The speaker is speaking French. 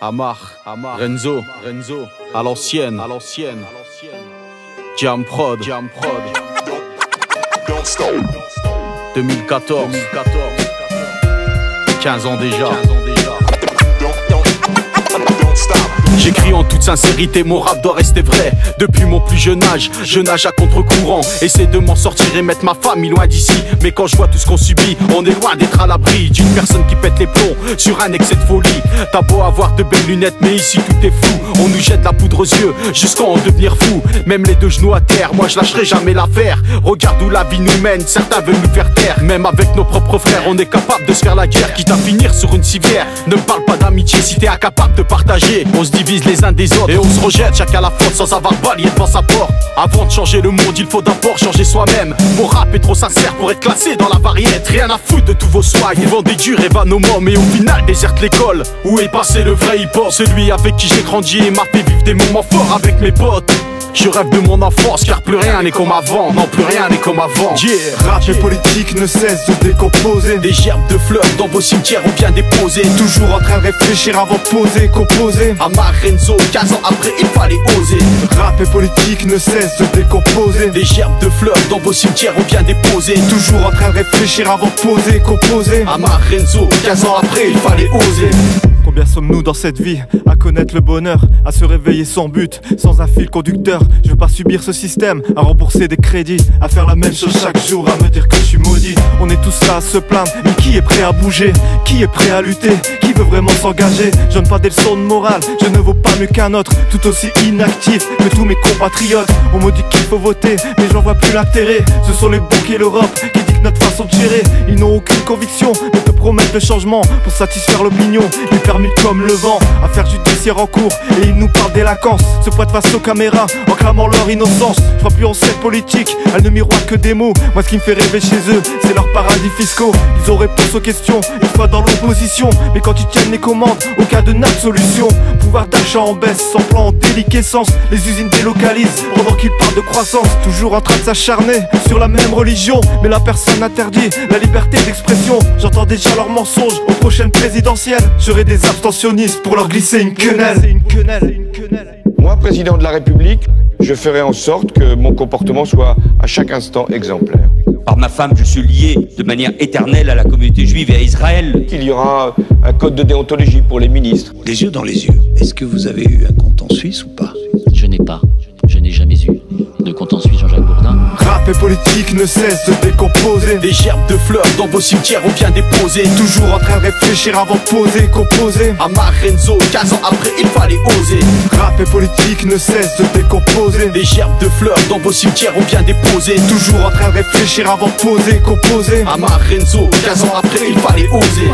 Amar, Renzo, à l'ancienne, Jam Prod, 2014, 15 ans déjà. J'écris en toute sincérité, mon rap doit rester vrai. Depuis mon plus jeune âge, je nage à contre-courant. Essaie de m'en sortir et mettre ma famille loin d'ici. Mais quand je vois tout ce qu'on subit, on est loin d'être à l'abri d'une personne qui pète les plombs sur un excès de folie. T'as beau avoir de belles lunettes, mais ici tout est flou. On nous jette la poudre aux yeux jusqu'à en devenir fou. Même les deux genoux à terre, moi je lâcherai jamais l'affaire. Regarde où la vie nous mène, certains veulent nous faire taire. Même avec nos propres frères, on est capable de se faire la guerre, quitte à finir sur une civière. Ne me parle pas d'amitié si t'es incapable de partager. On se divise les uns des autres et on se rejette chacun la faute sans avoir balayé devant sa porte. Avant de changer le monde, il faut d'abord changer soi-même. Mon rap est trop sincère pour être classé dans la variette. Rien à foutre de tous vos swags. Ils vendent des durs et vannes aux mômes, mais au final déserte l'école. Où est passé le vrai hip-hop? Celui avec qui j'ai grandi et m'a fait vivre des moments forts avec mes potes. Je rêve de mon enfance car plus rien n'est comme avant. Non, plus rien n'est comme avant. Rap et politique ne cessent de décomposer. Des gerbes de fleurs dans vos cimetières ou bien déposées. Toujours en train de réfléchir avant de poser, composer. Amar, Renzo, 15 ans après il fallait oser. Rap et politique ne cessent de décomposer. Des gerbes de fleurs dans vos cimetières ou bien déposées. Toujours en train de réfléchir avant de poser, composer. Amar, Renzo, 15 ans après il fallait oser. Combien sommes-nous dans cette vie à connaître le bonheur, à se réveiller sans but, sans un fil conducteur? Je veux pas subir ce système, à rembourser des crédits, à faire la même chose chaque jour, à me dire que je suis maudit. On est tous là à se plaindre, mais qui est prêt à bouger? Qui est prêt à lutter? Qui veut vraiment s'engager? Je donne pas des leçons de morale, je ne vaux pas mieux qu'un autre, tout aussi inactif que tous mes compatriotes. On me dit qu'il faut voter, mais j'en vois plus l'intérêt. Ce sont les banques et l'Europe qui dictent notre façon de gérer. Ils n'ont aucune conviction, mais te promettent le changement pour satisfaire l'opinion. Les permis comme le vent, affaire judiciaire en cours, et ils nous parlent délinquance, se pointent face aux caméras en clamant leur innocence. Je crois plus en cette politique, elle ne miroite que des mots. Moi ce qui me fait rêver chez eux, c'est leurs paradis fiscaux. Ils ont réponse aux questions, une fois dans l'opposition, mais quand ils tiennent les commandes, aucun de notre solution. Pouvoir d'achat en baisse, sans plan en déliquescence. Les usines délocalisent, pendant qu'ils parlent de croissance. Toujours en train de s'acharner sur la même religion, mais la personne interdit la liberté d'expression. J'entends déjà leurs mensonges aux prochaines présidentielles. J'aurai des abstentionnistes pour leur glisser une quenelle. Moi, président de la République, je ferai en sorte que mon comportement soit à chaque instant exemplaire. Par ma femme, je suis lié de manière éternelle à la communauté juive et à Israël. Il y aura un code de déontologie pour les ministres. Les yeux dans les yeux. Est-ce que vous avez eu un compte en Suisse ou pas? Je n'ai jamais eu de compte en Suisse, Jean-Jacques Bourdin. Rap et politique ne cessent de décomposer. Des gerbes de fleurs dans vos cimetières ou bien déposées. Toujours en train de réfléchir avant de poser, composer. Amar, Renzo, 15 ans après il fallait oser. Rap et politique ne cessent de décomposer. Des gerbes de fleurs dans vos cimetières ou bien déposées. Toujours en train de réfléchir avant de poser, composer. Amar, Renzo, 15 ans après il fallait oser.